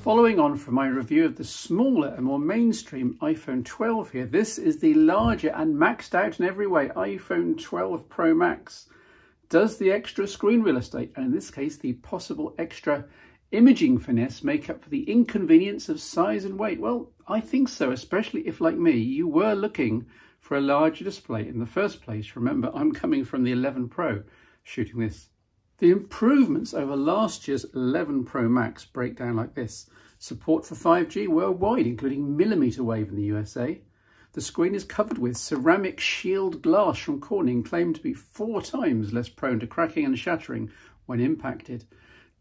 Following on from my review of the smaller and more mainstream iPhone 12 here, this is the larger and maxed out in every way iPhone 12 Pro Max. Does the extra screen real estate, and in this case the possible extra imaging finesse, make up for the inconvenience of size and weight? Well, I think so, especially if, like me, you were looking for a larger display in the first place. Remember, I'm coming from the 11 Pro shooting this. The improvements over last year's 11 Pro Max break down like this. Support for 5G worldwide, including millimeter wave in the USA. The screen is covered with ceramic shield glass from Corning, claimed to be 4 times less prone to cracking and shattering when impacted,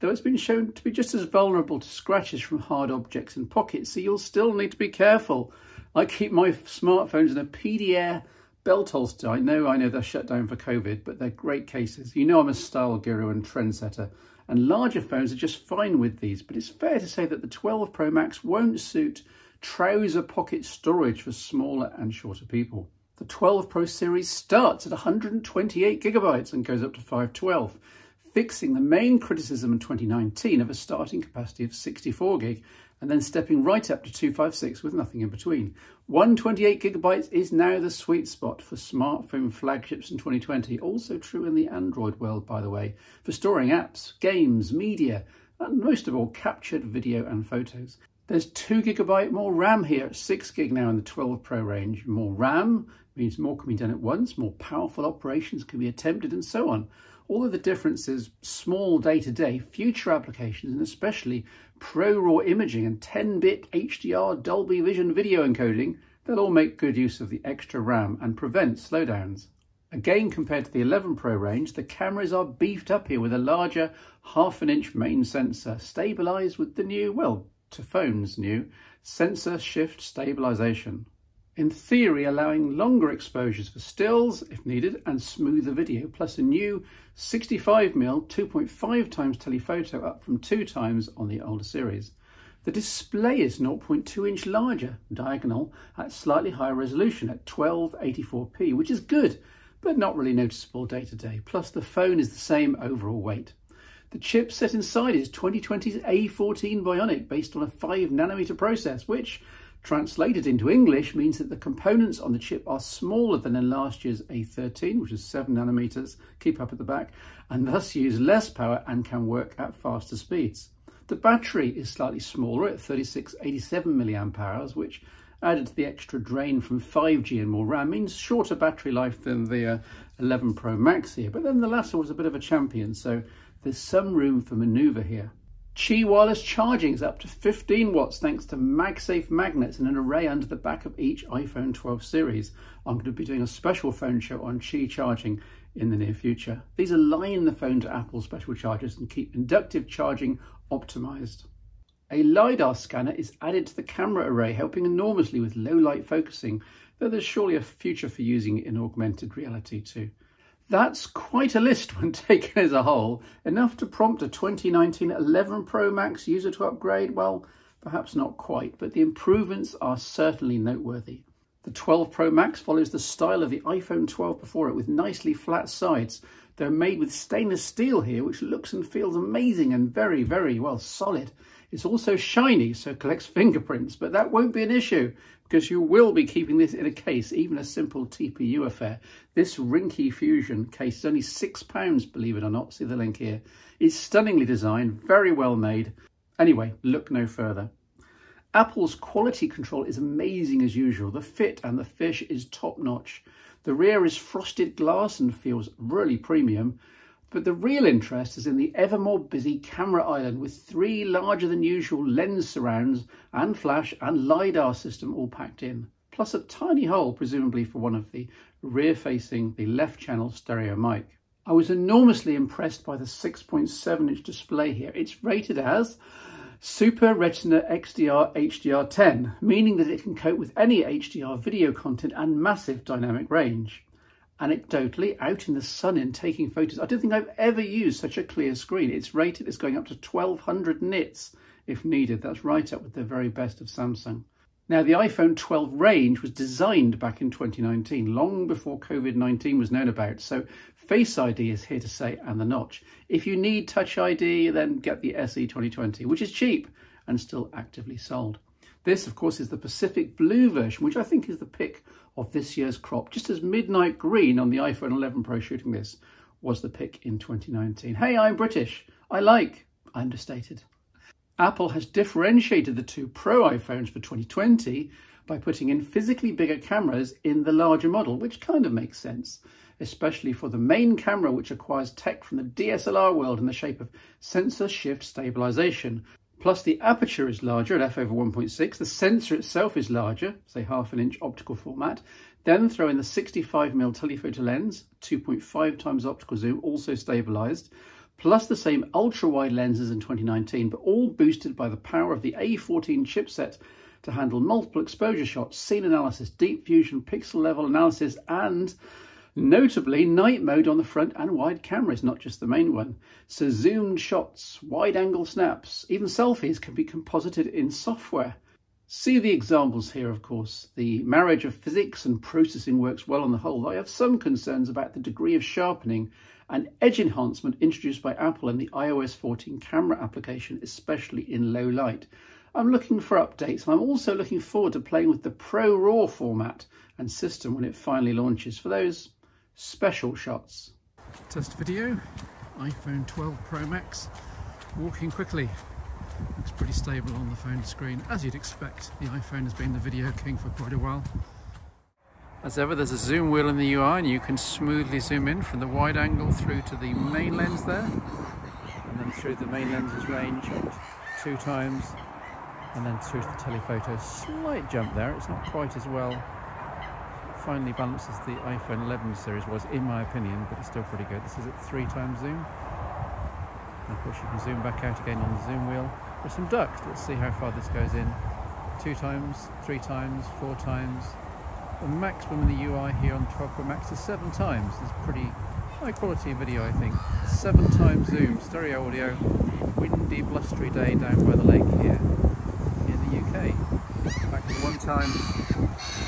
though it's been shown to be just as vulnerable to scratches from hard objects and pockets, so you'll still need to be careful. I keep my smartphones in a PDA belt holster. I know they're shut down for COVID, but they're great cases. You know I'm a style guru and trendsetter, and larger phones are just fine with these, but it's fair to say that the 12 Pro Max won't suit trouser pocket storage for smaller and shorter people. The 12 Pro series starts at 128 gigabytes and goes up to 512, fixing the main criticism in 2019 of a starting capacity of 64 gig and then stepping right up to 256 with nothing in between. 128 gigabytes is now the sweet spot for smartphone flagships in 2020. Also true in the Android world, by the way, for storing apps, games, media, and most of all, captured video and photos. There's 2 gigabyte more RAM here at 6 gig now in the 12 Pro range. More RAM means more can be done at once, more powerful operations can be attempted, and so on. Although the difference is small day-to-day, future applications, and especially ProRAW imaging and 10-bit HDR Dolby Vision video encoding, they'll all make good use of the extra RAM and prevent slowdowns. Again, compared to the 11 Pro range, the cameras are beefed up here with a larger 1/2-inch main sensor, stabilised with the new, well, to phones new, sensor shift stabilisation. In theory, allowing longer exposures for stills, if needed, and smoother video, plus a new 65mm 2.5 times telephoto, up from 2 times on the older series. The display is 0.2-inch larger, diagonal, at slightly higher resolution at 1284p, which is good, but not really noticeable day to day. Plus the phone is the same overall weight. The chipset inside is 2020's A14 Bionic, based on a 5nm process, which, translated into English, means that the components on the chip are smaller than in last year's A13, which is 7nm, keep up at the back, and thus use less power and can work at faster speeds. The battery is slightly smaller at 3687 mAh, which, added to the extra drain from 5G and more RAM, means shorter battery life than the 11 Pro Max here, but then the latter was a bit of a champion, so there's some room for manoeuvre here. Qi wireless charging is up to 15 watts thanks to MagSafe magnets and an array under the back of each iPhone 12 series. I'm going to be doing a special phone show on Qi charging in the near future. These align the phone to Apple's special chargers and keep inductive charging optimized. A LiDAR scanner is added to the camera array, helping enormously with low light focusing, though there's surely a future for using it in augmented reality too. That's quite a list when taken as a whole, enough to prompt a 2019 11 Pro Max user to upgrade. Well, perhaps not quite, but the improvements are certainly noteworthy. The 12 Pro Max follows the style of the iPhone 12 before it, with nicely flat sides. They're made with stainless steel here, which looks and feels amazing and very, very, well, solid. It's also shiny, so it collects fingerprints, but that won't be an issue because you will be keeping this in a case, even a simple TPU affair. This Rinky Fusion case is only £6, believe it or not, see the link here. It's stunningly designed, very well made. Anyway, look no further. Apple's quality control is amazing as usual. The fit and the fish is top notch. The rear is frosted glass and feels really premium. But the real interest is in the ever more busy camera island, with 3 larger than usual lens surrounds and flash and LiDAR system all packed in, plus a tiny hole presumably for one of the rear-facing, the left channel stereo mic. I was enormously impressed by the 6.7-inch display here. It's rated as Super Retina XDR HDR10, meaning that it can cope with any HDR video content and massive dynamic range. Anecdotally, out in the sun in taking photos, I don't think I've ever used such a clear screen. It's rated as going up to 1200 nits if needed. That's right up with the very best of Samsung. Now, the iPhone 12 range was designed back in 2019, long before COVID-19 was known about, so Face ID is here to stay, and the notch. If you need Touch ID, then get the SE 2020, which is cheap and still actively sold. This, of course, is the Pacific Blue version, which I think is the pick of this year's crop, just as Midnight Green on the iPhone 11 Pro shooting this was the pick in 2019. Hey, I'm British. I understated. Apple has differentiated the two Pro iPhones for 2020 by putting in physically bigger cameras in the larger model, which kind of makes sense, especially for the main camera, which acquires tech from the DSLR world in the shape of sensor shift stabilization. Plus the aperture is larger at f/1.6, the sensor itself is larger, say 1/2 inch optical format, then throw in the 65mm telephoto lens, 2.5 times optical zoom, also stabilized, plus the same ultra-wide lenses in 2019, but all boosted by the power of the A14 chipset to handle multiple exposure shots, scene analysis, deep fusion, pixel level analysis, and notably night mode on the front and wide cameras, not just the main one. So zoomed shots, wide angle snaps, even selfies can be composited in software. See the examples here, of course. The marriage of physics and processing works well on the whole. I have some concerns about the degree of sharpening and edge enhancement introduced by Apple in the iOS 14 camera application, especially in low light. I'm looking for updates, and I'm also looking forward to playing with the Pro RAW format and system when it finally launches for those special shots. Test video, iPhone 12 Pro Max, walking quickly. Looks pretty stable on the phone screen, as you'd expect. The iPhone has been the video king for quite a while. As ever, there's a zoom wheel in the UI, and you can smoothly zoom in from the wide angle through to the main lens there, and then through the main lens's range up 2 times, and then through to the telephoto. Slight jump there, it's not quite as well finely balanced as the iPhone 11 series was, in my opinion, but it's still pretty good. This is at 3 times zoom. And of course you can zoom back out again on the zoom wheel. There's some ducks, let's see how far this goes in. 2 times, 3 times, 4 times. The maximum in the UI here on the 12 Pro Max is 7 times. It's pretty high quality video, I think. 7 times zoom, stereo audio, windy, blustery day down by the lake here in the UK. Back to 1 time,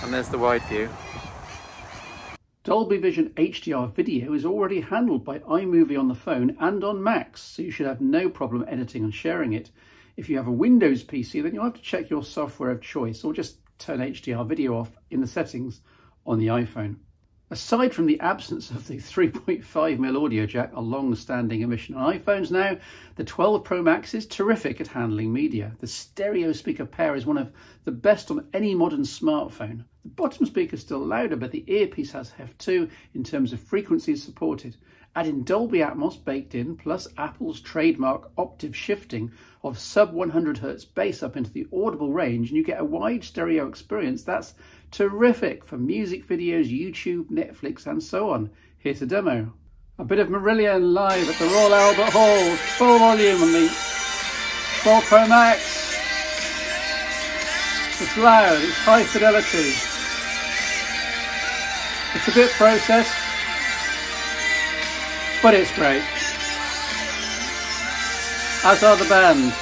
and there's the wide view. Dolby Vision HDR video is already handled by iMovie on the phone and on Macs, so you should have no problem editing and sharing it. If you have a Windows PC, then you'll have to check your software of choice, or just turn HDR video off in the settings on the iPhone. Aside from the absence of the 3.5mm audio jack, a long-standing omission on iPhones now, the 12 Pro Max is terrific at handling media. The stereo speaker pair is one of the best on any modern smartphone. The bottom speaker is still louder, but the earpiece has heft too in terms of frequencies supported. Add in Dolby Atmos baked in, plus Apple's trademark octave shifting of sub 100Hz bass up into the audible range, and you get a wide stereo experience that's terrific for music videos, YouTube, Netflix, and so on. Here's a demo. A bit of Marillion live at the Royal Albert Hall, full volume on the 12 Pro Max. It's loud, it's high fidelity. It's a bit processed, but it's great. As are the band.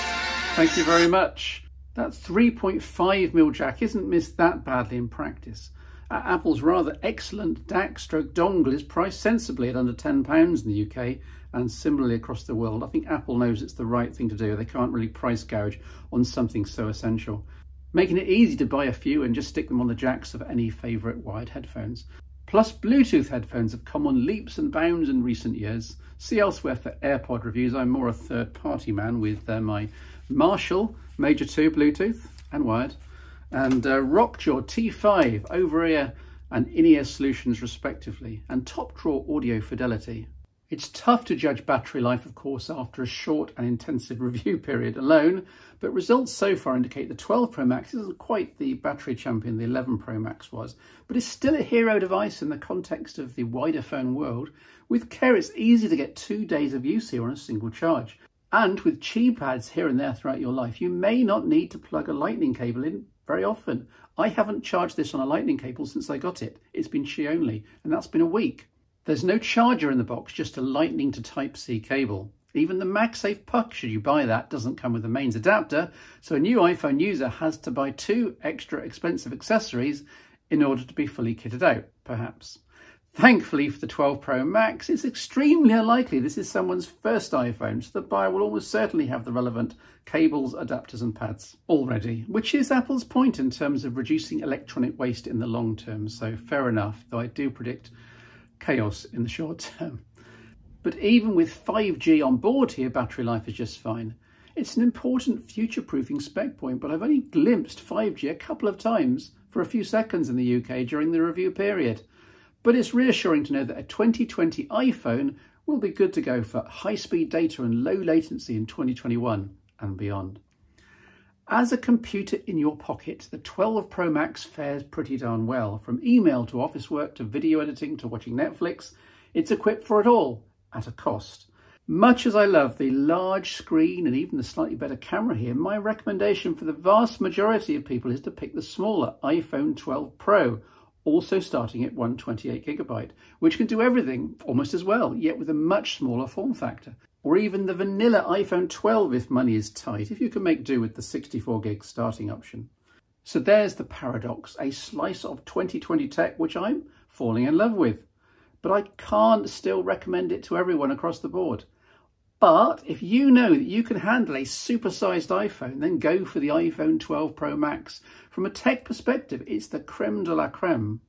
Thank you very much. That 3.5mm jack isn't missed that badly in practice. Apple's rather excellent DAC/dongle is priced sensibly at under £10 in the UK and similarly across the world. I think Apple knows it's the right thing to do. They can't really price gouge on something so essential, making it easy to buy a few and just stick them on the jacks of any favourite wired headphones. Plus, Bluetooth headphones have come on leaps and bounds in recent years. See elsewhere for AirPod reviews. I'm more a third-party man with my Marshall Major 2 Bluetooth and wired, and Rockjaw T5 over-ear and in-ear solutions respectively, and top drawer audio fidelity. It's tough to judge battery life, of course, after a short and intensive review period alone, but results so far indicate the 12 Pro Max isn't quite the battery champion the 11 Pro Max was, but it's still a hero device in the context of the wider phone world. With care, it's easy to get 2 days of use here on a single charge. And with cheap ads here and there throughout your life, you may not need to plug a lightning cable in very often. I haven't charged this on a lightning cable since I got it. It's been Qi only, and that's been a week. There's no charger in the box, just a lightning to Type-C cable. Even the MagSafe puck, should you buy that, doesn't come with a mains adapter, so a new iPhone user has to buy 2 extra expensive accessories in order to be fully kitted out, perhaps. Thankfully for the 12 Pro Max, it's extremely unlikely this is someone's first iPhone, so the buyer will almost certainly have the relevant cables, adapters and pads already, which is Apple's point in terms of reducing electronic waste in the long term, so fair enough, though I do predict chaos in the short term. But even with 5G on board here, battery life is just fine. It's an important future-proofing spec point, but I've only glimpsed 5G a couple of times for a few seconds in the UK during the review period. But it's reassuring to know that a 2020 iPhone will be good to go for high-speed data and low latency in 2021 and beyond. As a computer in your pocket, the 12 Pro Max fares pretty darn well. From email to office work to video editing to watching Netflix, it's equipped for it all at a cost. Much as I love the large screen and even the slightly better camera here, my recommendation for the vast majority of people is to pick the smaller iPhone 12 Pro, also starting at 128GB, which can do everything almost as well, yet with a much smaller form factor. Or even the vanilla iPhone 12 if money is tight, if you can make do with the 64GB starting option. So there's the paradox, a slice of 2020 tech which I'm falling in love with. But I can't still recommend it to everyone across the board. But if you know that you can handle a supersized iPhone, then go for the iPhone 12 Pro Max. From a tech perspective, it's the creme de la creme.